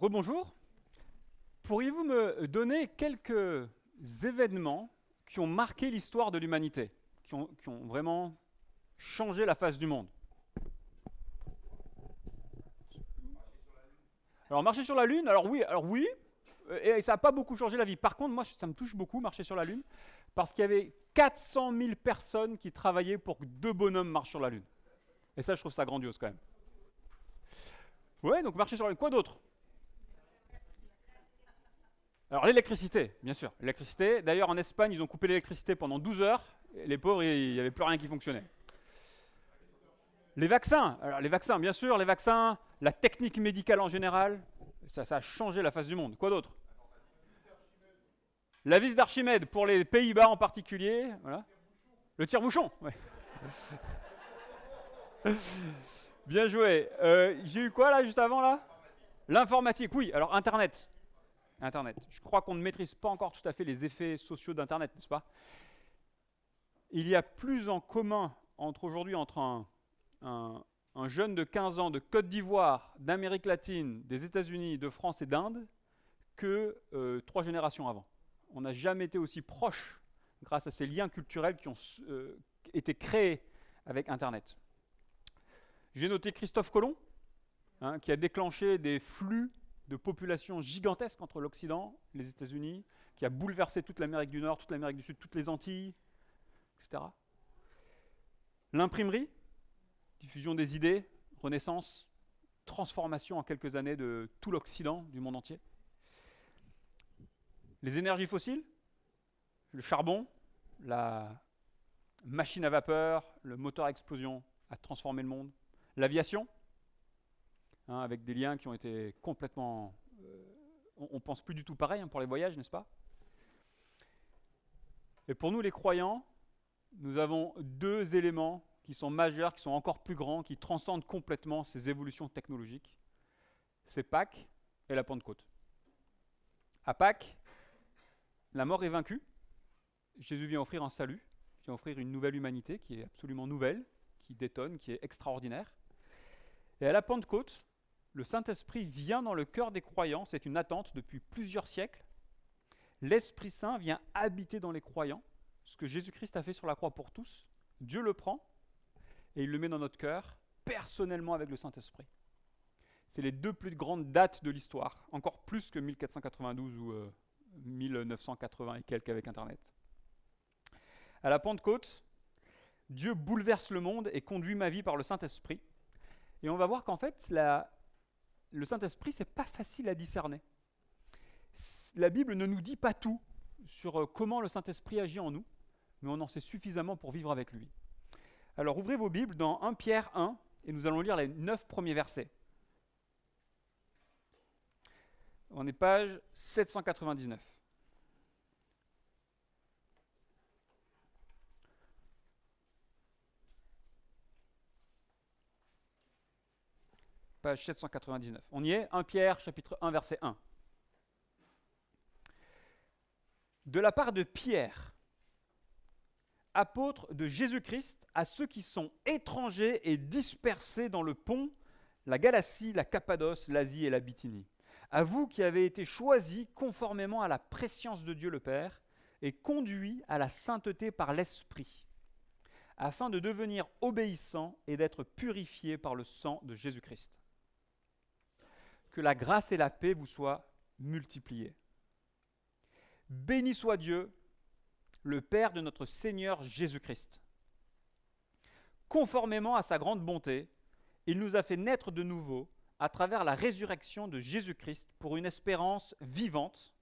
Rebonjour. Pourriez-vous me donner quelques événements qui ont marqué l'histoire de l'humanité, qui ont vraiment changé la face du monde? Alors, marcher sur la Lune, alors oui, et ça n'a pas beaucoup changé la vie. Par contre, moi, ça me touche beaucoup, marcher sur la Lune, parce qu'il y avait 400 000 personnes qui travaillaient pour que deux bonhommes marchent sur la Lune. Et ça, je trouve ça grandiose quand même. Ouais, donc marcher sur la Lune. Quoi d'autre? Alors l'électricité, bien sûr. L'électricité. D'ailleurs, en Espagne, ils ont coupé l'électricité pendant 12 heures. Et les pauvres, il n'y avait plus rien qui fonctionnait. Les vaccins. Alors les vaccins, bien sûr, les vaccins, la technique médicale en général, ça a changé la face du monde. Quoi d'autre? La vis d'Archimède, pour les Pays-Bas en particulier. Voilà. Le tire-bouchon. Ouais. Bien joué. J'ai eu quoi là, juste avant là? L'informatique, oui. Alors Internet. Internet. Je crois qu'on ne maîtrise pas encore tout à fait les effets sociaux d'Internet, n'est-ce pas? Il y a plus en commun aujourd'hui entre un jeune de 15 ans de Côte d'Ivoire, d'Amérique latine, des États-Unis, de France et d'Inde que 3 générations avant. On n'a jamais été aussi proche grâce à ces liens culturels qui ont été créés avec Internet. J'ai noté Christophe Colomb, qui a déclenché des flux de population gigantesque entre l'Occident et les États-Unis, qui a bouleversé toute l'Amérique du Nord, toute l'Amérique du Sud, toutes les Antilles, etc. L'imprimerie, diffusion des idées, renaissance, transformation en quelques années de tout l'Occident, du monde entier. Les énergies fossiles, le charbon, la machine à vapeur, le moteur à explosion a transformé le monde. L'aviation, avec des liens qui ont été complètement... on ne pense plus du tout pareil pour les voyages, n'est-ce pas? Et pour nous les croyants, nous avons 2 éléments qui sont majeurs, qui sont encore plus grands, qui transcendent complètement ces évolutions technologiques. C'est Pâques et la Pentecôte. À Pâques, la mort est vaincue. Jésus vient offrir un salut, vient offrir une nouvelle humanité qui est absolument nouvelle, qui détonne, qui est extraordinaire. Et à la Pentecôte, le Saint-Esprit vient dans le cœur des croyants, c'est une attente depuis plusieurs siècles. L'Esprit Saint vient habiter dans les croyants, ce que Jésus-Christ a fait sur la croix pour tous. Dieu le prend et il le met dans notre cœur, personnellement avec le Saint-Esprit. C'est les 2 plus grandes dates de l'histoire, encore plus que 1492 ou 1980 et quelques avec Internet. À la Pentecôte, Dieu bouleverse le monde et conduit ma vie par le Saint-Esprit. Et on va voir qu'en fait, le Saint-Esprit, c'est pas facile à discerner. La Bible ne nous dit pas tout sur comment le Saint-Esprit agit en nous, mais on en sait suffisamment pour vivre avec lui. Alors ouvrez vos Bibles dans 1 Pierre 1, et nous allons lire les 9 premiers versets. On est page 799. Page 799. On y est, 1 Pierre, chapitre 1, verset 1. De la part de Pierre, apôtre de Jésus-Christ, à ceux qui sont étrangers et dispersés dans le Pont, la Galatie, la Cappadoce, l'Asie et la Bithynie. À vous qui avez été choisis conformément à la prescience de Dieu le Père et conduits à la sainteté par l'Esprit, afin de devenir obéissants et d'être purifiés par le sang de Jésus-Christ. Que la grâce et la paix vous soient multipliées. Béni soit Dieu, le Père de notre Seigneur Jésus-Christ. Conformément à sa grande bonté, il nous a fait naître de nouveau à travers la résurrection de Jésus-Christ pour une espérance vivante,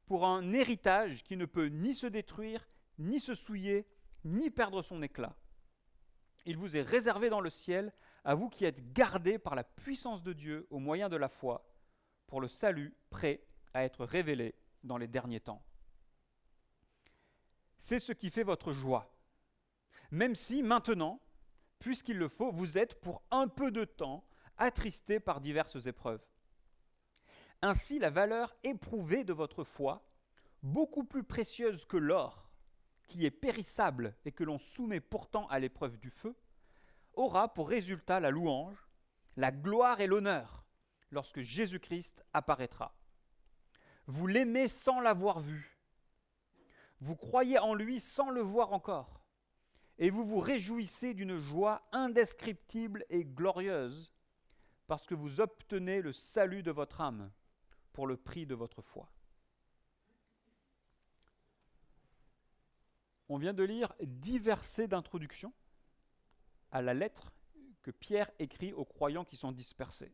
pour un héritage qui ne peut ni se détruire, ni se souiller, ni perdre son éclat. Il vous est réservé dans le ciel, à vous qui êtes gardés par la puissance de Dieu au moyen de la foi, pour le salut prêt à être révélé dans les derniers temps. C'est ce qui fait votre joie, même si maintenant, puisqu'il le faut, vous êtes pour un peu de temps attristés par diverses épreuves. Ainsi, la valeur éprouvée de votre foi, beaucoup plus précieuse que l'or, qui est périssable et que l'on soumet pourtant à l'épreuve du feu, aura pour résultat la louange, la gloire et l'honneur lorsque Jésus-Christ apparaîtra. Vous l'aimez sans l'avoir vu. Vous croyez en lui sans le voir encore. Et vous vous réjouissez d'une joie indescriptible et glorieuse parce que vous obtenez le salut de votre âme pour le prix de votre foi. On vient de lire 10 versets d'introduction à la lettre que Pierre écrit aux croyants qui sont dispersés.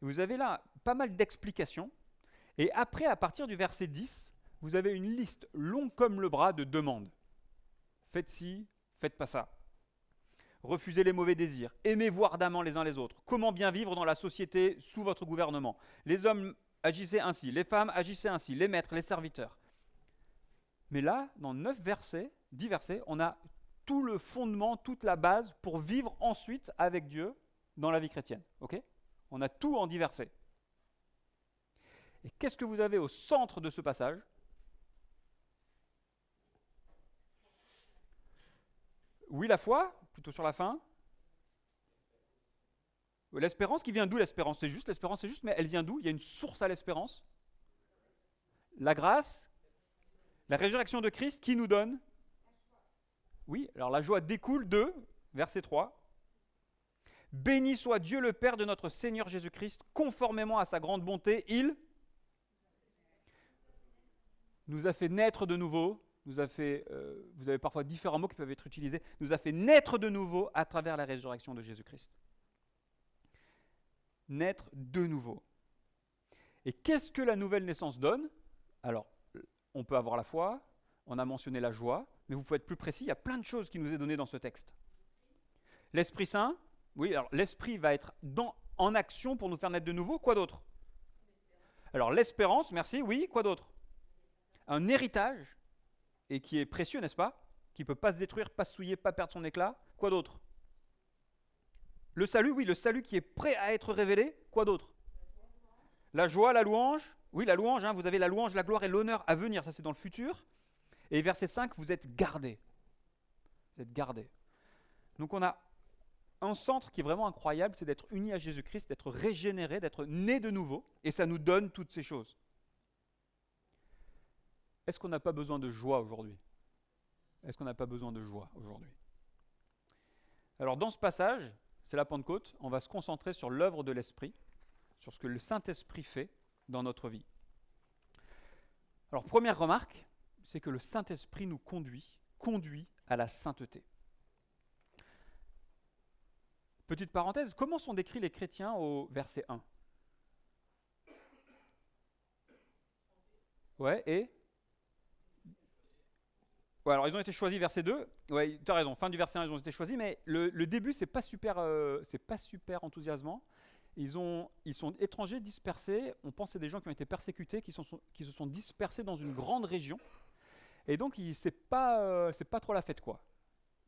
Vous avez là pas mal d'explications, et après, à partir du verset 10, vous avez une liste longue comme le bras de demandes. Faites ci, faites pas ça. Refusez les mauvais désirs, aimez-vous ardemment les uns les autres. Comment bien vivre dans la société sous votre gouvernement? Les hommes agissaient ainsi, les femmes agissaient ainsi, les maîtres, les serviteurs. Mais là, dans 10 versets, on a tout le fondement, toute la base pour vivre ensuite avec Dieu dans la vie chrétienne. Okay? On a tout en 10 versets. Et qu'est-ce que vous avez au centre de ce passage? Oui, la foi, plutôt sur la fin. L'espérance, qui vient d'où l'espérance? L'espérance c'est juste, mais elle vient d'où? Il y a une source à l'espérance. La grâce, la résurrection de Christ qui nous donne. Oui, alors la joie découle de, verset 3. Béni soit Dieu le Père de notre Seigneur Jésus-Christ, conformément à sa grande bonté, il nous a fait naître de nouveau. Vous avez parfois différents mots qui peuvent être utilisés. Nous a fait naître de nouveau à travers la résurrection de Jésus-Christ. Naître de nouveau. Et qu'est-ce que la nouvelle naissance donne? Alors, on peut avoir la foi, on a mentionné la joie, mais vous pouvez être plus précis, il y a plein de choses qui nous est donné dans ce texte. L'Esprit Saint, oui, alors l'Esprit va être en action pour nous faire naître de nouveau. Quoi d'autre? Alors l'espérance, merci, oui, quoi d'autre? Un héritage, et qui est précieux, n'est-ce pas? Qui ne peut pas se détruire, pas se souiller, pas perdre son éclat. Quoi d'autre? Le salut, oui, le salut qui est prêt à être révélé. Quoi d'autre? La joie, la louange. Oui, la louange, vous avez la louange, la gloire et l'honneur à venir, ça c'est dans le futur. Et verset 5, vous êtes gardés. Vous êtes gardés. Donc on a un centre qui est vraiment incroyable, c'est d'être unis à Jésus-Christ, d'être régénéré, d'être né de nouveau, et ça nous donne toutes ces choses. Est-ce qu'on n'a pas besoin de joie aujourd'hui? Est-ce qu'on n'a pas besoin de joie aujourd'hui? Alors dans ce passage, c'est la Pentecôte, on va se concentrer sur l'œuvre de l'Esprit, sur ce que le Saint-Esprit fait dans notre vie. Alors première remarque, c'est que le Saint-Esprit nous conduit à la sainteté. Petite parenthèse, comment sont décrits les chrétiens au verset 1? Ouais, et ouais, alors ils ont été choisis, verset 2. Ouais, tu as raison, fin du verset 1, ils ont été choisis, mais le début, c'est pas super enthousiasmant. Ils sont étrangers, dispersés. On pense que c'est des gens qui ont été persécutés, qui se sont dispersés dans une grande région. Et donc, c'est pas trop la fête, quoi.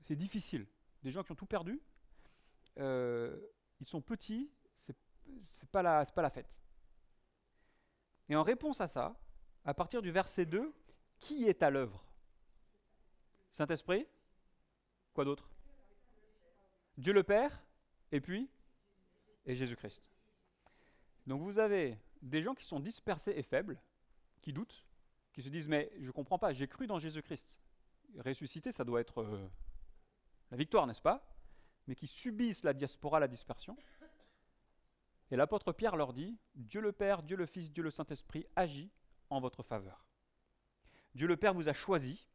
C'est difficile. Des gens qui ont tout perdu, ils sont petits, c'est pas la fête. Et en réponse à ça, à partir du verset 2, qui est à l'œuvre? Saint-Esprit? Quoi d'autre? Dieu le Père, et puis? Et Jésus-Christ. Donc vous avez des gens qui sont dispersés et faibles, qui doutent, qui se disent « mais je ne comprends pas, j'ai cru dans Jésus-Christ. Ressuscité, ça doit être la victoire, n'est-ce pas ?» Mais qui subissent la diaspora, la dispersion. Et l'apôtre Pierre leur dit « Dieu le Père, Dieu le Fils, Dieu le Saint-Esprit agit en votre faveur. Dieu le Père vous a choisi.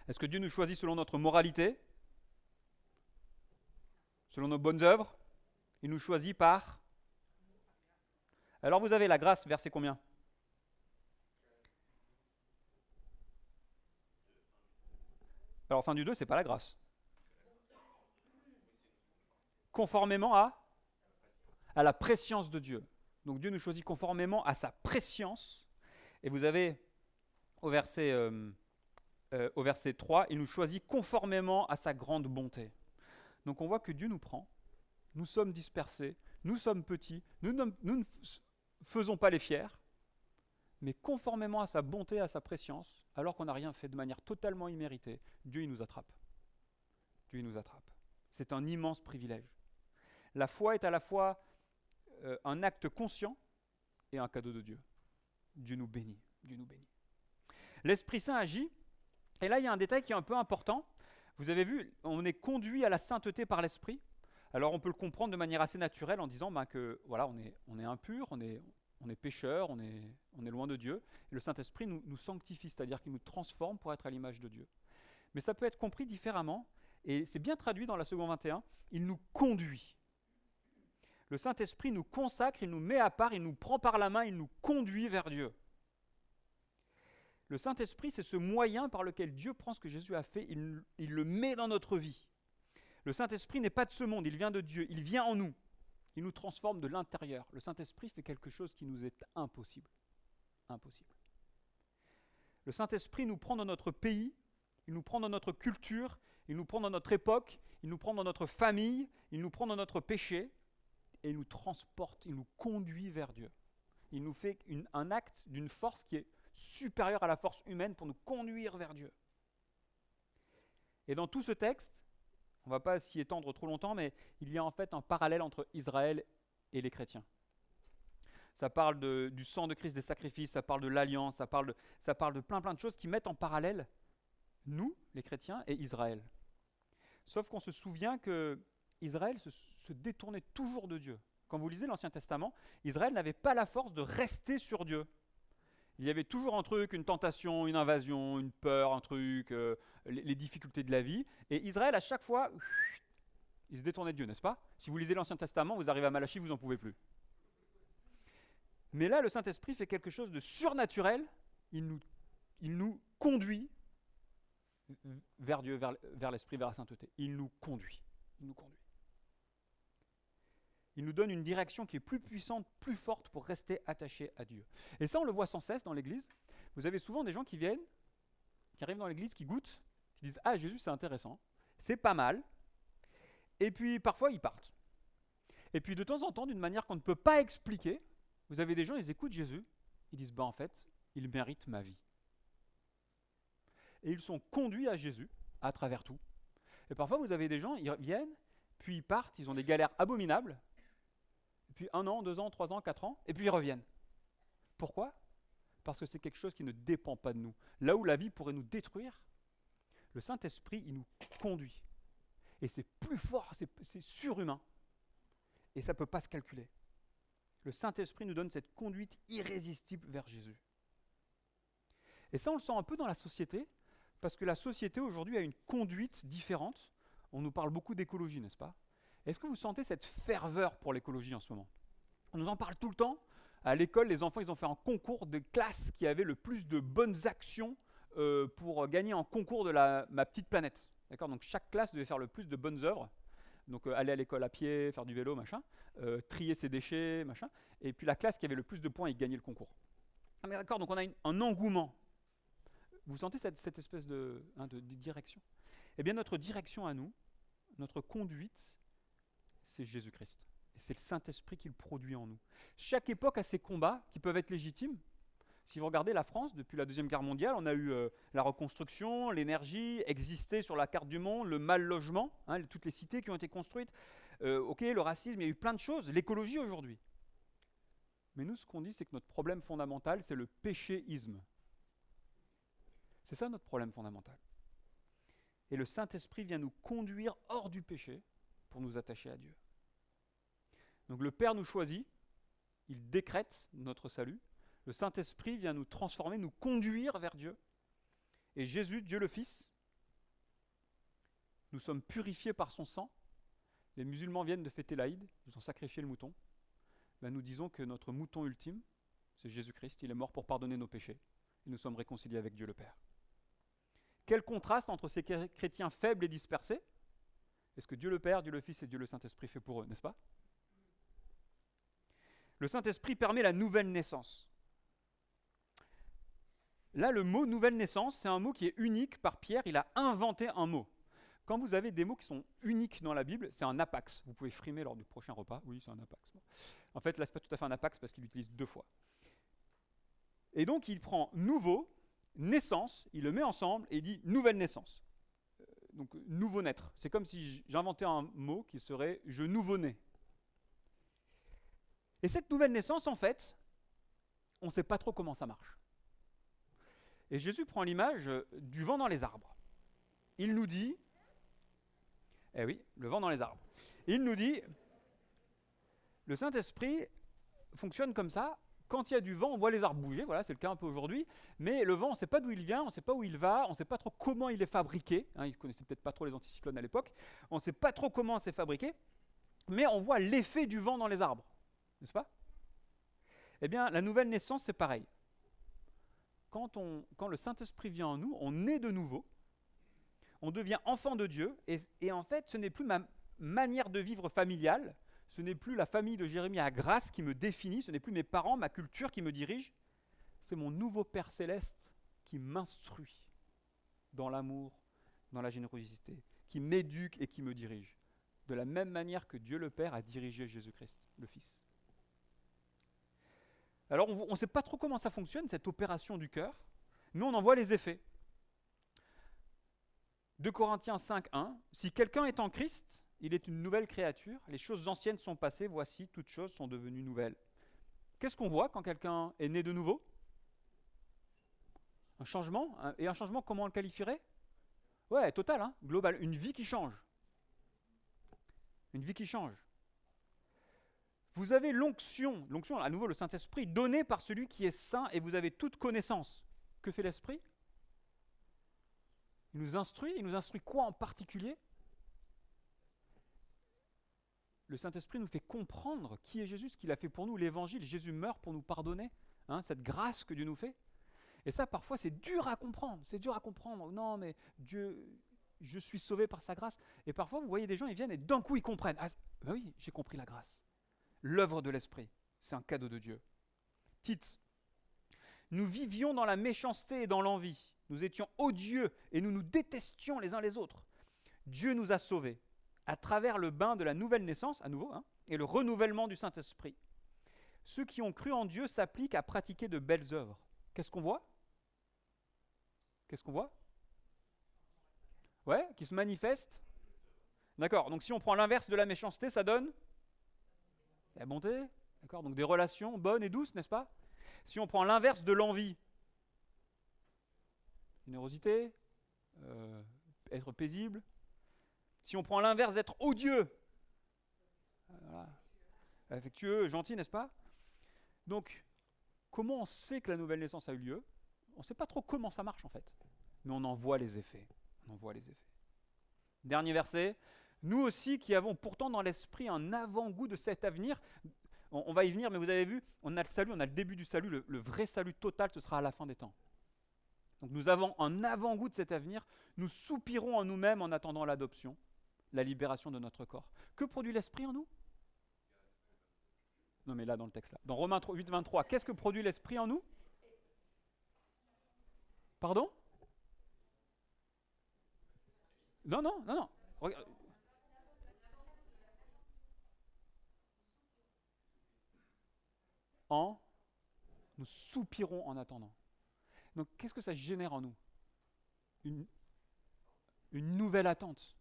Est-ce que Dieu nous choisit selon notre moralité? Selon nos bonnes œuvres? Il nous choisit par... Alors vous avez la grâce, verset combien? Alors fin du 2, c'est pas la grâce. Conformément à la prescience de Dieu. Donc Dieu nous choisit conformément à sa prescience. Et vous avez au verset 3, il nous choisit conformément à sa grande bonté. Donc on voit que Dieu nous prend, nous sommes dispersés, nous sommes petits, nous ne faisons pas les fiers, mais conformément à sa bonté, à sa prescience, alors qu'on n'a rien fait de manière totalement imméritée, Dieu il nous attrape. Dieu il nous attrape. C'est un immense privilège. La foi est à la fois un acte conscient et un cadeau de Dieu. Dieu nous bénit, Dieu nous bénit. L'Esprit Saint agit, et là il y a un détail qui est un peu important. Vous avez vu, on est conduit à la sainteté par l'Esprit. Alors on peut le comprendre de manière assez naturelle en disant que voilà, on est impur, on est pécheur, on est loin de Dieu. Et le Saint-Esprit nous sanctifie, c'est-à-dire qu'il nous transforme pour être à l'image de Dieu. Mais ça peut être compris différemment, et c'est bien traduit dans la seconde 21, il nous conduit. Le Saint-Esprit nous consacre, il nous met à part, il nous prend par la main, il nous conduit vers Dieu. Le Saint-Esprit, c'est ce moyen par lequel Dieu prend ce que Jésus a fait, il le met dans notre vie. Le Saint-Esprit n'est pas de ce monde, il vient de Dieu, il vient en nous. Il nous transforme de l'intérieur. Le Saint-Esprit fait quelque chose qui nous est impossible. Impossible. Le Saint-Esprit nous prend dans notre pays, il nous prend dans notre culture, il nous prend dans notre époque, il nous prend dans notre famille, il nous prend dans notre péché, et il nous transporte, il nous conduit vers Dieu. Il nous fait un acte d'une force qui est supérieure à la force humaine pour nous conduire vers Dieu. Et dans tout ce texte, on ne va pas s'y étendre trop longtemps, mais il y a en fait un parallèle entre Israël et les chrétiens. Ça parle du sang de Christ, des sacrifices, ça parle de l'alliance, ça parle de plein de choses qui mettent en parallèle nous, les chrétiens, et Israël. Sauf qu'on se souvient que Israël se détournait toujours de Dieu. Quand vous lisez l'Ancien Testament, Israël n'avait pas la force de rester sur Dieu. Il y avait toujours un truc, une tentation, une invasion, une peur, un truc, les difficultés de la vie. Et Israël, à chaque fois, il se détournait de Dieu, n'est-ce pas? Si vous lisez l'Ancien Testament, vous arrivez à Malachie, vous n'en pouvez plus. Mais là, le Saint-Esprit fait quelque chose de surnaturel. Il nous conduit vers Dieu, vers l'Esprit, vers la sainteté. Il nous conduit. Il nous conduit. Il nous donne une direction qui est plus puissante, plus forte pour rester attaché à Dieu. Et ça, on le voit sans cesse dans l'Église. Vous avez souvent des gens qui viennent, qui arrivent dans l'Église, qui goûtent, qui disent « Ah, Jésus, c'est intéressant, c'est pas mal ». Et puis, parfois, ils partent. Et puis, de temps en temps, d'une manière qu'on ne peut pas expliquer, vous avez des gens, ils écoutent Jésus, ils disent « Bah, en fait, il mérite ma vie ». Et ils sont conduits à Jésus, à travers tout. Et parfois, vous avez des gens, ils viennent, puis ils partent, ils ont des galères abominables, puis 1 an, 2 ans, 3 ans, 4 ans, et puis ils reviennent. Pourquoi? Parce que c'est quelque chose qui ne dépend pas de nous. Là où la vie pourrait nous détruire, le Saint-Esprit, il nous conduit. Et c'est plus fort, c'est surhumain. Et ça ne peut pas se calculer. Le Saint-Esprit nous donne cette conduite irrésistible vers Jésus. Et ça, on le sent un peu dans la société, parce que la société aujourd'hui a une conduite différente. On nous parle beaucoup d'écologie, n'est-ce pas? Est-ce que vous sentez cette ferveur pour l'écologie en ce moment? On nous en parle tout le temps. À l'école, les enfants, ils ont fait un concours de classe qui avait le plus de bonnes actions pour gagner un concours de ma petite planète. D'accord? Donc chaque classe devait faire le plus de bonnes œuvres. Donc aller à l'école à pied, faire du vélo, machin, trier ses déchets, machin. Et puis la classe qui avait le plus de points, il gagnait le concours. Ah mais d'accord, donc on a un engouement. Vous sentez cette espèce de direction? Eh bien notre direction à nous, notre conduite, c'est Jésus-Christ. Et c'est le Saint-Esprit qui le produit en nous. Chaque époque a ses combats qui peuvent être légitimes. Si vous regardez la France, depuis la Deuxième Guerre mondiale, on a eu la reconstruction, l'énergie, exister sur la carte du monde, le mal-logement, toutes les cités qui ont été construites, le racisme, il y a eu plein de choses, l'écologie aujourd'hui. Mais nous, ce qu'on dit, c'est que notre problème fondamental, c'est le péchéisme. C'est ça notre problème fondamental. Et le Saint-Esprit vient nous conduire hors du péché pour nous attacher à Dieu. Donc le Père nous choisit, il décrète notre salut, le Saint-Esprit vient nous transformer, nous conduire vers Dieu, et Jésus, Dieu le Fils, nous sommes purifiés par son sang. Les musulmans viennent de fêter l'Aïd, ils ont sacrifié le mouton. Nous disons que notre mouton ultime, c'est Jésus-Christ, il est mort pour pardonner nos péchés, et nous sommes réconciliés avec Dieu le Père. Quel contraste entre ces chrétiens faibles et dispersés est-ce que Dieu le Père, Dieu le Fils et Dieu le Saint-Esprit fait pour eux, n'est-ce pas? Le Saint-Esprit permet la nouvelle naissance. Là, le mot « nouvelle naissance », c'est un mot qui est unique par Pierre, il a inventé un mot. Quand vous avez des mots qui sont uniques dans la Bible, c'est un apax. Vous pouvez frimer lors du prochain repas. Oui, c'est un apax. Bon. En fait, là, ce n'est pas tout à fait un apax parce qu'il l'utilise 2 fois. Et donc, il prend « nouveau », « naissance », il le met ensemble et il dit « nouvelle naissance ». Donc, nouveau-naître. C'est comme si j'inventais un mot qui serait « je nouveau-né ». Et cette nouvelle naissance, en fait, on ne sait pas trop comment ça marche. Et Jésus prend l'image du vent dans les arbres. Il nous dit, eh oui, le vent dans les arbres. Il nous dit, le Saint-Esprit fonctionne comme ça. Quand il y a du vent, on voit les arbres bouger, voilà, c'est le cas un peu aujourd'hui, mais le vent, on ne sait pas d'où il vient, on ne sait pas où il va, on ne sait pas trop comment il est fabriqué, ils ne connaissaient peut-être pas trop les anticyclones à l'époque, on ne sait pas trop comment c'est fabriqué, mais on voit l'effet du vent dans les arbres, n'est-ce pas? Eh bien, la nouvelle naissance, c'est pareil. Quand le Saint-Esprit vient en nous, on naît de nouveau, on devient enfant de Dieu, et en fait, ce n'est plus ma manière de vivre familiale, ce n'est plus la famille de Jérémie à Grasse qui me définit, ce n'est plus mes parents, ma culture qui me dirige, c'est mon nouveau Père Céleste qui m'instruit dans l'amour, dans la générosité, qui m'éduque et qui me dirige, de la même manière que Dieu le Père a dirigé Jésus-Christ, le Fils. Alors on ne sait pas trop comment ça fonctionne, cette opération du cœur, mais on en voit les effets. 2 Corinthiens 5:1, si quelqu'un est en Christ, il est une nouvelle créature, les choses anciennes sont passées, voici, toutes choses sont devenues nouvelles. Qu'est-ce qu'on voit quand quelqu'un est né de nouveau? Un changement, et un changement, comment on le qualifierait? Ouais, total, global, une vie qui change. Une vie qui change. Vous avez l'onction, à nouveau le Saint-Esprit, donnée par celui qui est saint, et vous avez toute connaissance. Que fait l'Esprit? Il nous instruit quoi en particulier? Le Saint-Esprit nous fait comprendre qui est Jésus, ce qu'il a fait pour nous, l'Évangile. Jésus meurt pour nous pardonner, cette grâce que Dieu nous fait. Et ça, parfois, c'est dur à comprendre. C'est dur à comprendre. Non, mais Dieu, je suis sauvé par sa grâce. Et parfois, vous voyez des gens, ils viennent et d'un coup, ils comprennent. Ah, ben oui, j'ai compris la grâce. L'œuvre de l'Esprit, c'est un cadeau de Dieu. Tite, nous vivions dans la méchanceté et dans l'envie. Nous étions odieux et nous nous détestions les uns les autres. Dieu nous a sauvés à travers le bain de la nouvelle naissance, à nouveau, et le renouvellement du Saint-Esprit. Ceux qui ont cru en Dieu s'appliquent à pratiquer de belles œuvres. Qu'est-ce qu'on voit? Ouais, qui se manifeste. D'accord, donc si on prend l'inverse de la méchanceté, ça donne la bonté. D'accord, donc des relations bonnes et douces, n'est-ce pas? Si on prend l'inverse de l'envie, générosité, être paisible. Si on prend l'inverse d'être odieux, voilà, affectueux, gentil, n'est-ce pas? Donc, comment on sait que la nouvelle naissance a eu lieu? On ne sait pas trop comment ça marche en fait, mais on en voit les effets. Dernier verset. Nous aussi qui avons pourtant dans l'esprit un avant-goût de cet avenir, on va y venir, mais vous avez vu, on a le salut, on a le début du salut, le vrai salut total, ce sera à la fin des temps. Donc nous avons un avant-goût de cet avenir, nous soupirons en nous-mêmes en attendant l'adoption, la libération de notre corps. Que produit l'esprit en nous? Non mais là dans le texte, là. Dans Romains 8:23, qu'est-ce que produit l'esprit en nous? Pardon? Non. Regarde. Nous soupirons en attendant. Donc qu'est-ce que ça génère en nous? Une nouvelle attente.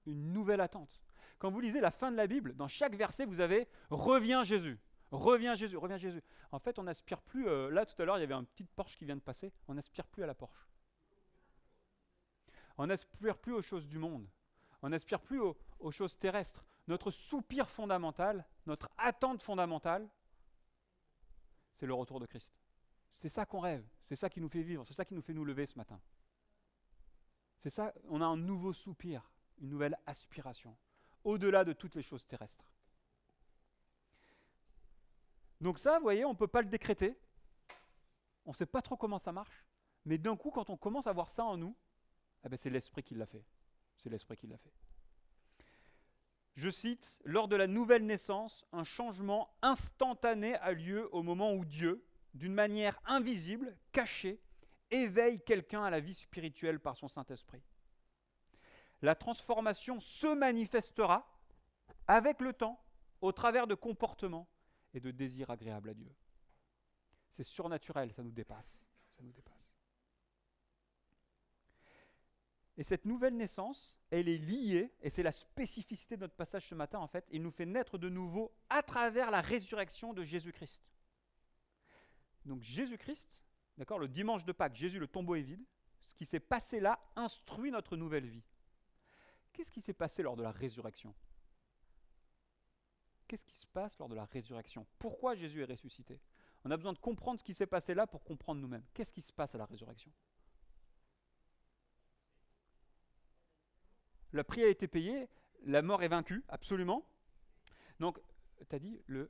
Une nouvelle attente. Quand vous lisez la fin de la Bible, dans chaque verset, vous avez « Reviens Jésus ». Reviens Jésus, reviens Jésus. En fait, on n'aspire plus, là tout à l'heure, il y avait un petit Porsche qui vient de passer, on n'aspire plus à la Porsche. On n'aspire plus aux choses du monde. On n'aspire plus aux choses terrestres. Notre soupir fondamental, notre attente fondamentale, c'est le retour de Christ. C'est ça qu'on rêve, c'est ça qui nous fait vivre, c'est ça qui nous fait nous lever ce matin. C'est ça, on a un nouveau soupir, une nouvelle aspiration, au-delà de toutes les choses terrestres. Donc ça, vous voyez, on ne peut pas le décréter, on ne sait pas trop comment ça marche, mais d'un coup, quand on commence à voir ça en nous, eh ben c'est l'Esprit qui l'a fait. C'est l'Esprit qui l'a fait. Je cite, « Lors de la nouvelle naissance, un changement instantané a lieu au moment où Dieu, d'une manière invisible, cachée, éveille quelqu'un à la vie spirituelle par son Saint-Esprit. La transformation se manifestera avec le temps, au travers de comportements et de désirs agréables à Dieu. » C'est surnaturel, ça nous dépasse. Ça nous dépasse. Et cette nouvelle naissance, elle est liée, et c'est la spécificité de notre passage ce matin en fait, il nous fait naître de nouveau à travers la résurrection de Jésus-Christ. Donc Jésus-Christ, d'accord, le dimanche de Pâques, Jésus, le tombeau est vide, ce qui s'est passé là instruit notre nouvelle vie. Qu'est-ce qui s'est passé lors de la résurrection ? Qu'est-ce qui se passe lors de la résurrection ? Pourquoi Jésus est ressuscité ? On a besoin de comprendre ce qui s'est passé là pour comprendre nous-mêmes. Qu'est-ce qui se passe à la résurrection ? Le prix a été payé, la mort est vaincue, absolument. Donc, tu as dit, le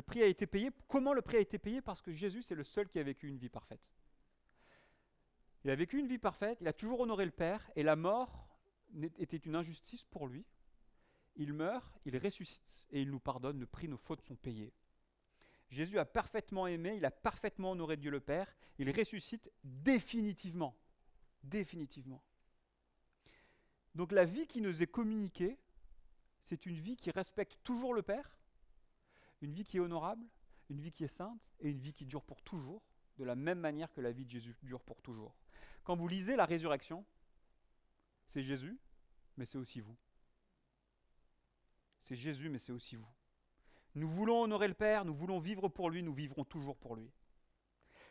prix a été payé. Comment le prix a été payé ? Parce que Jésus, c'est le seul qui a vécu une vie parfaite. Il a vécu une vie parfaite, il a toujours honoré le Père, et la mort était une injustice pour lui. Il meurt, il ressuscite, et il nous pardonne, le prix, nos fautes sont payées. Jésus a parfaitement aimé, il a parfaitement honoré Dieu le Père, il ressuscite définitivement. Définitivement. Donc la vie qui nous est communiquée, c'est une vie qui respecte toujours le Père, une vie qui est honorable, une vie qui est sainte, et une vie qui dure pour toujours, de la même manière que la vie de Jésus dure pour toujours. Quand vous lisez la résurrection, c'est Jésus, mais c'est aussi vous. C'est Jésus, mais c'est aussi vous. Nous voulons honorer le Père, nous voulons vivre pour lui, nous vivrons toujours pour lui.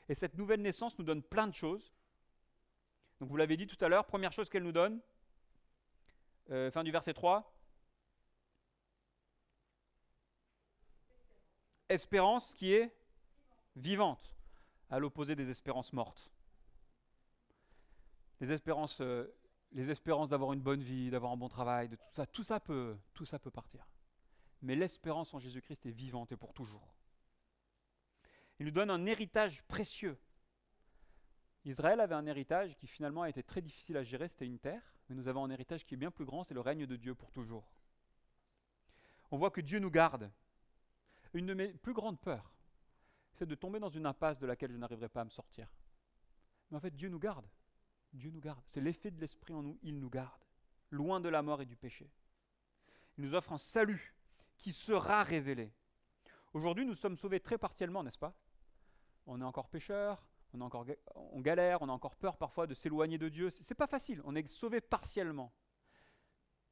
Et cette nouvelle naissance nous donne plein de choses. Donc vous l'avez dit tout à l'heure, première chose qu'elle nous donne, fin du verset 3. Espérance qui est vivante, à l'opposé des espérances mortes. Les espérances d'avoir une bonne vie, d'avoir un bon travail, de tout ça peut partir. Mais l'espérance en Jésus-Christ est vivante et pour toujours. Il nous donne un héritage précieux. Israël avait un héritage qui finalement a été très difficile à gérer, c'était une terre, mais nous avons un héritage qui est bien plus grand, c'est le règne de Dieu pour toujours. On voit que Dieu nous garde. Une de mes plus grandes peurs, c'est de tomber dans une impasse de laquelle je n'arriverai pas à me sortir. Mais en fait, Dieu nous garde. Dieu nous garde. C'est l'effet de l'Esprit en nous, il nous garde, loin de la mort et du péché. Il nous offre un salut qui sera révélé. Aujourd'hui, nous sommes sauvés très partiellement, n'est-ce pas ? On est encore pécheurs, on galère, on a encore peur parfois de s'éloigner de Dieu. C'est pas facile, on est sauvés partiellement.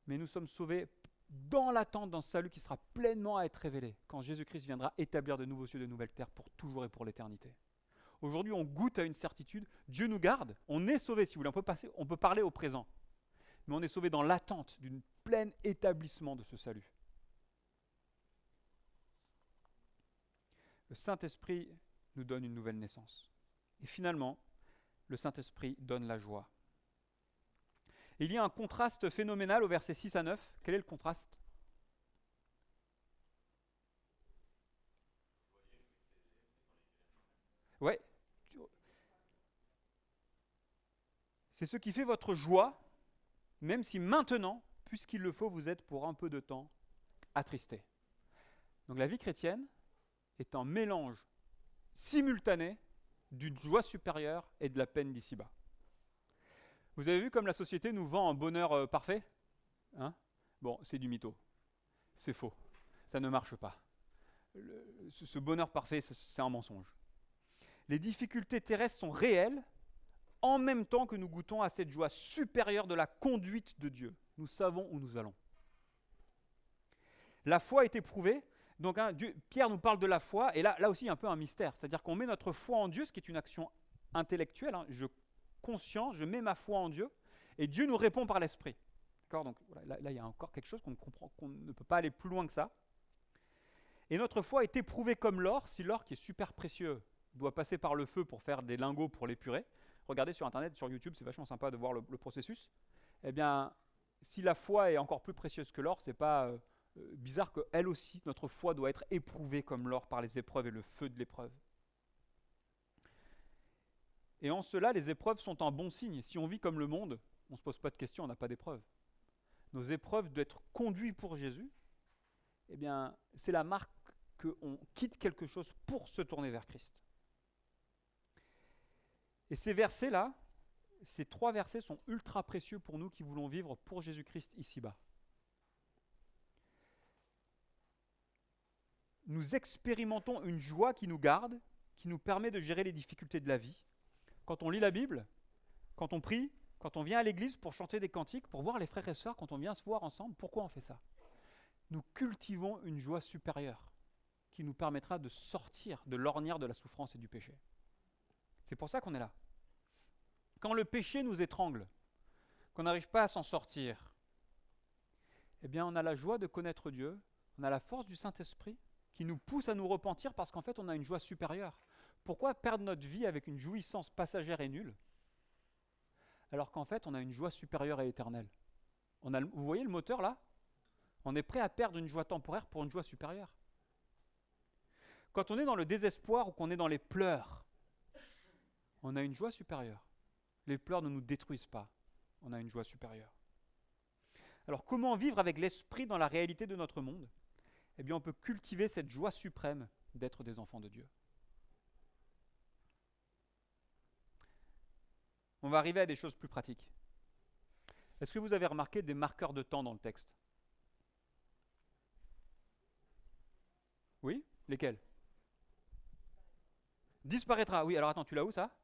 Mais nous sommes sauvés dans l'attente d'un salut qui sera pleinement à être révélé, quand Jésus-Christ viendra établir de nouveaux cieux, de nouvelles terres pour toujours et pour l'éternité. Aujourd'hui, on goûte à une certitude, Dieu nous garde, on est sauvés, si vous voulez, on peut parler au présent. Mais on est sauvés dans l'attente d'un plein établissement de ce salut. Le Saint-Esprit nous donne une nouvelle naissance. Et finalement, le Saint-Esprit donne la joie. Et il y a un contraste phénoménal au verset 6 à 9. Quel est le contraste ? Ouais. C'est ce qui fait votre joie, même si maintenant, puisqu'il le faut, vous êtes pour un peu de temps attristés. Donc la vie chrétienne est un mélange simultané d'une joie supérieure et de la peine d'ici-bas. Vous avez vu comme la société nous vend un bonheur parfait ? Bon, c'est du mytho. C'est faux. Ça ne marche pas. Ce bonheur parfait, c'est un mensonge. Les difficultés terrestres sont réelles en même temps que nous goûtons à cette joie supérieure de la conduite de Dieu. Nous savons où nous allons. La foi est éprouvée. Donc, Pierre nous parle de la foi, et là aussi, il y a un peu un mystère. C'est-à-dire qu'on met notre foi en Dieu, ce qui est une action intellectuelle. Je mets ma foi en Dieu, et Dieu nous répond par l'Esprit. D'accord ? Donc, voilà, là, il y a encore quelque chose qu'on ne peut pas aller plus loin que ça. Et notre foi est éprouvée comme l'or. Si l'or, qui est super précieux, doit passer par le feu pour faire des lingots pour l'épurer, regardez sur Internet, sur YouTube, c'est vachement sympa de voir le processus. Eh bien, si la foi est encore plus précieuse que l'or, c'est pas bizarre qu'elle aussi, notre foi doit être éprouvée comme l'or par les épreuves et le feu de l'épreuve. Et en cela, les épreuves sont un bon signe. Si on vit comme le monde, on ne se pose pas de questions, on n'a pas d'épreuves. Nos épreuves d'être conduits pour Jésus, eh bien, c'est la marque qu'on quitte quelque chose pour se tourner vers Christ. Et ces versets-là, ces 3 versets sont ultra précieux pour nous qui voulons vivre pour Jésus-Christ ici-bas. Nous expérimentons une joie qui nous garde, qui nous permet de gérer les difficultés de la vie. Quand on lit la Bible, quand on prie, Quand on vient à l'église pour chanter des cantiques, pour voir les frères et sœurs, quand on vient se voir ensemble, pourquoi on fait ça? Nous cultivons une joie supérieure qui nous permettra de sortir de l'ornière de la souffrance et du péché. C'est pour ça qu'on est là. Quand le péché nous étrangle, qu'on n'arrive pas à s'en sortir, eh bien on a la joie de connaître Dieu, on a la force du Saint-Esprit qui nous pousse à nous repentir parce qu'en fait on a une joie supérieure. Pourquoi perdre notre vie avec une jouissance passagère et nulle, alors qu'en fait on a une joie supérieure et éternelle? Vous voyez le moteur là? On est prêt à perdre une joie temporaire pour une joie supérieure. Quand on est dans le désespoir ou qu'on est dans les pleurs, on a une joie supérieure. Les pleurs ne nous détruisent pas, on a une joie supérieure. Alors comment vivre avec l'esprit dans la réalité de notre monde? Eh bien on peut cultiver cette joie suprême d'être des enfants de Dieu. On va arriver à des choses plus pratiques. Est-ce que vous avez remarqué des marqueurs de temps dans le texte? Oui? Lesquels? Disparaîtra. Oui, alors attends, tu l'as où ça?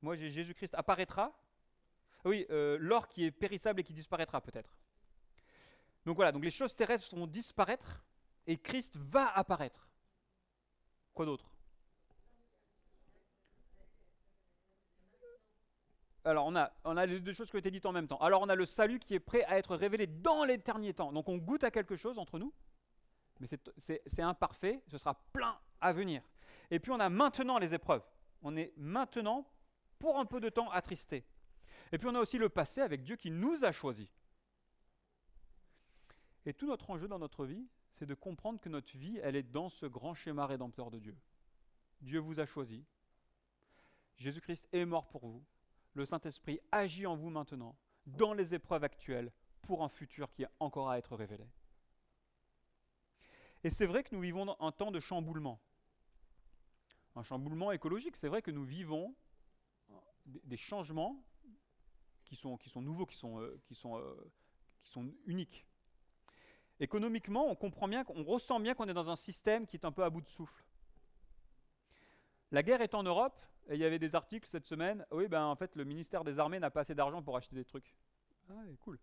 Moi j'ai Jésus-Christ apparaîtra. Oui, l'or qui est périssable et qui disparaîtra peut-être. Donc voilà, donc les choses terrestres vont disparaître et Christ va apparaître. Quoi d'autre? Alors on a les deux choses qui ont été dites en même temps. Alors on a le salut qui est prêt à être révélé dans les derniers temps. Donc on goûte à quelque chose entre nous, mais c'est imparfait, ce sera plein à venir. Et puis on a maintenant les épreuves. On est maintenant, pour un peu de temps, attristé. Et puis on a aussi le passé avec Dieu qui nous a choisis. Et tout notre enjeu dans notre vie, c'est de comprendre que notre vie, elle est dans ce grand schéma rédempteur de Dieu. Dieu vous a choisi. Jésus-Christ est mort pour vous. Le Saint-Esprit agit en vous maintenant, dans les épreuves actuelles, pour un futur qui est encore à être révélé. Et c'est vrai que nous vivons un temps de chamboulement. Un chamboulement écologique, c'est vrai que nous vivons des changements qui sont nouveaux, qui sont uniques. Économiquement, on comprend bien, on ressent bien qu'on est dans un système qui est un peu à bout de souffle. La guerre est en Europe, et il y avait des articles cette semaine, oui, en fait, le ministère des Armées n'a pas assez d'argent pour acheter des trucs. Ah ouais, cool.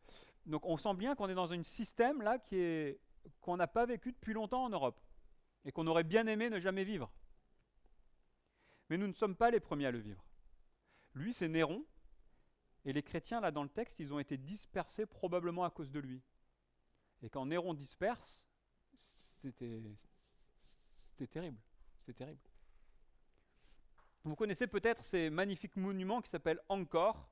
Donc on sent bien qu'on est dans un système là qu'on n'a pas vécu depuis longtemps en Europe, et qu'on aurait bien aimé ne jamais vivre. Mais nous ne sommes pas les premiers à le vivre. Lui, c'est Néron, et les chrétiens, là, dans le texte, ils ont été dispersés probablement à cause de lui. Et quand Néron disperse, c'était terrible. C'était terrible. Vous connaissez peut-être ces magnifiques monuments qui s'appellent Angkor,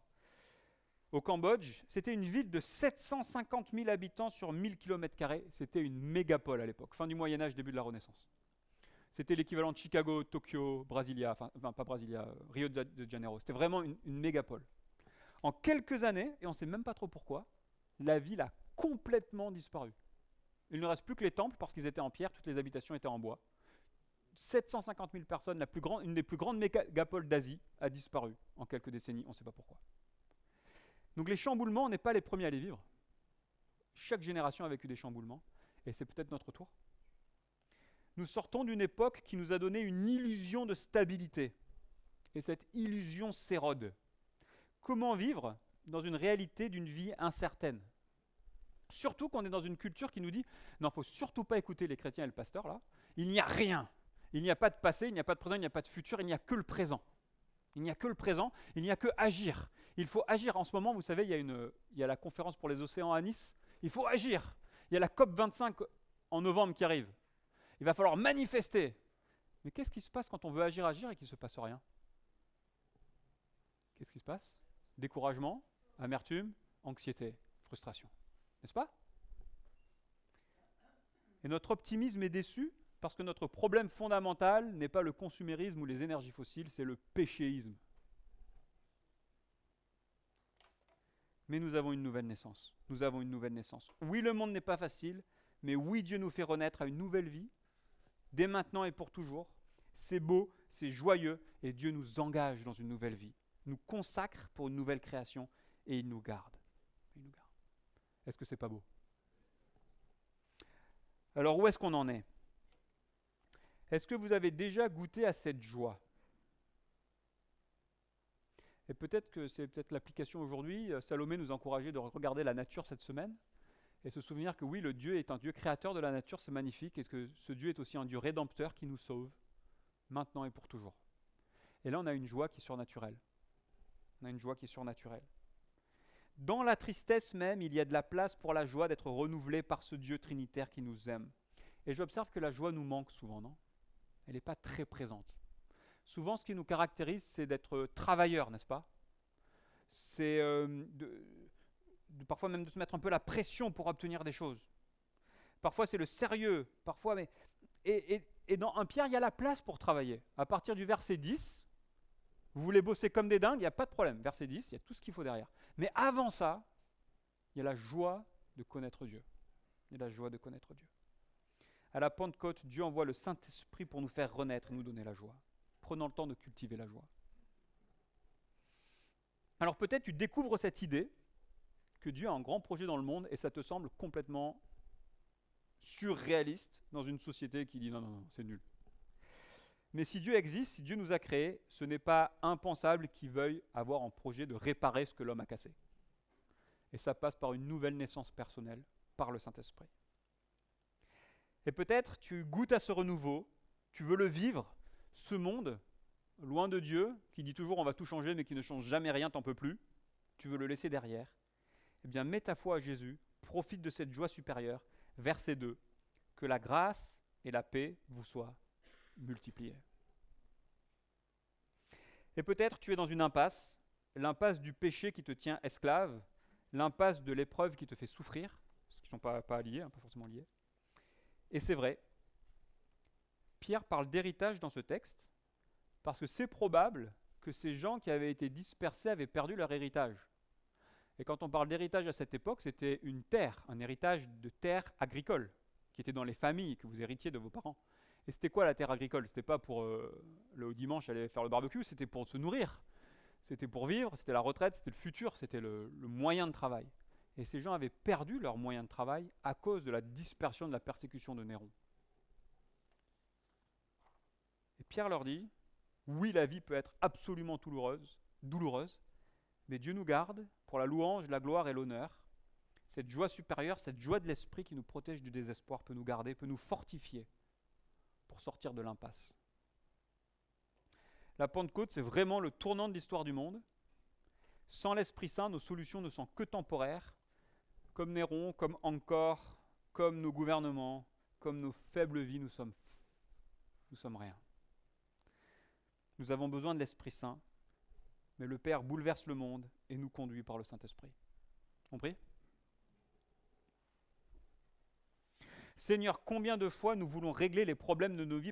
au Cambodge. C'était une ville de 750 000 habitants sur 1000 km². C'était une mégapole à l'époque, fin du Moyen-Âge, début de la Renaissance. C'était l'équivalent de Chicago, Tokyo, Brasilia, enfin pas Brasilia, Rio de Janeiro. C'était vraiment une mégapole. En quelques années, et on ne sait même pas trop pourquoi, la ville a complètement disparu. Il ne reste plus que les temples parce qu'ils étaient en pierre, toutes les habitations étaient en bois. 750 000 personnes, une des plus grandes mégapoles d'Asie, a disparu en quelques décennies, on ne sait pas pourquoi. Donc les chamboulements, on n'est pas les premiers à les vivre. Chaque génération a vécu des chamboulements, et c'est peut-être notre tour. Nous sortons d'une époque qui nous a donné une illusion de stabilité, et cette illusion s'érode. Comment vivre dans une réalité d'une vie incertaine? Surtout qu'on est dans une culture qui nous dit « Non, il ne faut surtout pas écouter les chrétiens et le pasteur, là. Il n'y a rien. Il n'y a pas de passé, il n'y a pas de présent, il n'y a pas de futur, il n'y a que le présent. Il n'y a que le présent, il n'y a que agir. Il faut agir. En ce moment, vous savez, il y a la conférence pour les océans à Nice. Il faut agir. Il y a la COP25 en novembre qui arrive. Il va falloir manifester. Mais qu'est-ce qui se passe quand on veut agir et qu'il ne se passe rien? Qu'est-ce qui se passe? Découragement, amertume, anxiété, frustration. N'est-ce pas? Et notre optimisme est déçu parce que notre problème fondamental n'est pas le consumérisme ou les énergies fossiles, c'est le péchéisme. Mais nous avons une nouvelle naissance. Nous avons une nouvelle naissance. Oui, le monde n'est pas facile, mais oui, Dieu nous fait renaître à une nouvelle vie, dès maintenant et pour toujours. C'est beau, c'est joyeux, et Dieu nous engage dans une nouvelle vie, nous consacre pour une nouvelle création, et il nous garde. Il nous garde. Est-ce que c'est pas beau? Alors où est-ce qu'on en est? Est-ce que vous avez déjà goûté à cette joie? Et peut-être que c'est peut-être l'application aujourd'hui. Salomé nous a encouragé de regarder la nature cette semaine et se souvenir que oui, le Dieu est un Dieu créateur de la nature, c'est magnifique, et que ce Dieu est aussi un Dieu rédempteur qui nous sauve, maintenant et pour toujours. Et là, on a une joie qui est surnaturelle. On a une joie qui est surnaturelle. Dans la tristesse même, il y a de la place pour la joie d'être renouvelée par ce Dieu trinitaire qui nous aime. Et j'observe que la joie nous manque souvent, non? Elle n'est pas très présente. Souvent, ce qui nous caractérise, c'est d'être travailleur, n'est-ce pas? C'est parfois même de se mettre un peu la pression pour obtenir des choses. Parfois, c'est le sérieux. Parfois, mais et dans 1 Pierre, il y a la place pour travailler. À partir du verset 10, vous voulez bosser comme des dingues, il n'y a pas de problème. Verset 10, il y a tout ce qu'il faut derrière. Mais avant ça, il y a la joie de connaître Dieu. Il y a la joie de connaître Dieu. À la Pentecôte, Dieu envoie le Saint-Esprit pour nous faire renaître et nous donner la joie. Prenons le temps de cultiver la joie. Alors peut-être tu découvres cette idée que Dieu a un grand projet dans le monde et ça te semble complètement surréaliste dans une société qui dit non, non, non, c'est nul. Mais si Dieu existe, si Dieu nous a créés, ce n'est pas impensable qu'il veuille avoir un projet de réparer ce que l'homme a cassé. Et ça passe par une nouvelle naissance personnelle, par le Saint-Esprit. Et peut-être tu goûtes à ce renouveau, tu veux le vivre, ce monde, loin de Dieu, qui dit toujours on va tout changer mais qui ne change jamais rien, t'en peux plus, tu veux le laisser derrière. Eh bien, mets ta foi à Jésus, profite de cette joie supérieure. Verset 2, que la grâce et la paix vous soient multipliées. Et peut-être tu es dans une impasse, l'impasse du péché qui te tient esclave, l'impasse de l'épreuve qui te fait souffrir, parce qu'ils ne sont pas liés, pas forcément liés. Et c'est vrai, Pierre parle d'héritage dans ce texte, parce que c'est probable que ces gens qui avaient été dispersés avaient perdu leur héritage. Et quand on parle d'héritage à cette époque, c'était une terre, un héritage de terre agricole, qui était dans les familles, que vous héritiez de vos parents. Et c'était quoi la terre agricole? C'était pas pour le dimanche aller faire le barbecue, c'était pour se nourrir. C'était pour vivre, c'était la retraite, c'était le futur, c'était le moyen de travail. Et ces gens avaient perdu leur moyen de travail à cause de la dispersion de la persécution de Néron. Et Pierre leur dit, oui, la vie peut être absolument douloureuse, mais Dieu nous garde pour la louange, la gloire et l'honneur. Cette joie supérieure, cette joie de l'esprit qui nous protège du désespoir peut nous garder, peut nous fortifier pour sortir de l'impasse. La Pentecôte, c'est vraiment le tournant de l'histoire du monde. Sans l'Esprit Saint, nos solutions ne sont que temporaires, comme Néron, comme Angkor, comme nos gouvernements, comme nos faibles vies, nous sommes rien. Nous avons besoin de l'Esprit Saint, mais le Père bouleverse le monde et nous conduit par le Saint-Esprit. On prie? Seigneur, combien de fois nous voulons régler les problèmes de nos vies par